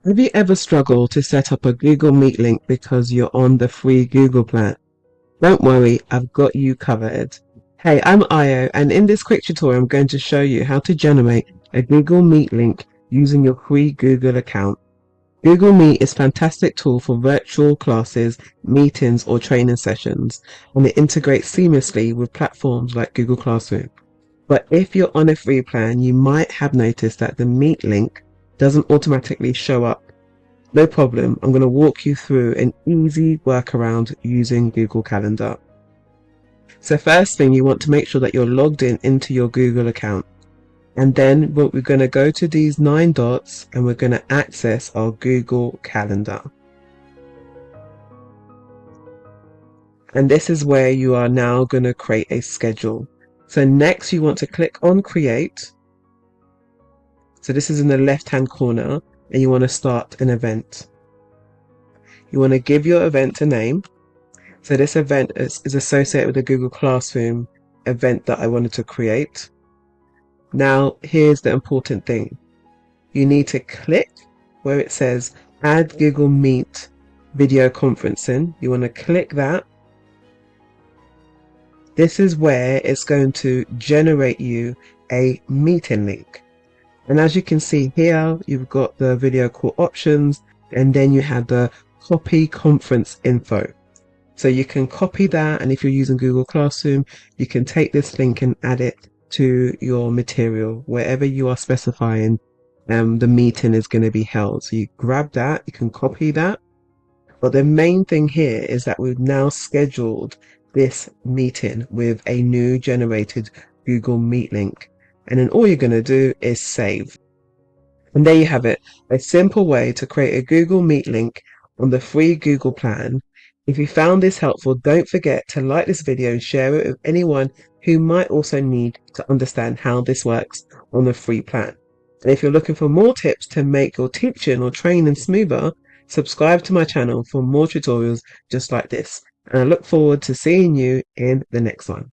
Have you ever struggled to set up a Google Meet link because you're on the free Google plan? Don't worry, I've got you covered. Hey, I'm Io, and in this quick tutorial I'm going to show you how to generate a Google Meet link using your free Google account. Google Meet is a fantastic tool for virtual classes, meetings or training sessions, and it integrates seamlessly with platforms like Google Classroom. But if you're on a free plan, you might have noticed that the Meet link doesn't automatically show up. No problem, I'm going to walk you through an easy workaround using Google Calendar. So first thing, you want to make sure that you're logged into your Google account. And then we're going to go to these 9 dots and we're going to access our Google Calendar. And this is where you are now going to create a schedule. So next you want to click on Create. So this is in the left hand corner and you want to start an event. You want to give your event a name. So this event is associated with the Google Classroom event that I wanted to create. Now here's the important thing. You need to click where it says Add Google Meet Video Conferencing. You want to click that. This is where it's going to generate you a meeting link. And as you can see here, you've got the video call options, and then you have the copy conference info. So you can copy that, and if you're using Google Classroom, you can take this link and add it to your material wherever you are specifying the meeting is going to be held. So you grab that, you can copy that. But the main thing here is that we've now scheduled this meeting with a new generated Google Meet link. And then all you're going to do is save. And there you have it, a simple way to create a Google Meet link on the free Google plan. If you found this helpful, don't forget to like this video and share it with anyone who might also need to understand how this works on the free plan. And if you're looking for more tips to make your teaching or training smoother, subscribe to my channel for more tutorials just like this. And I look forward to seeing you in the next one.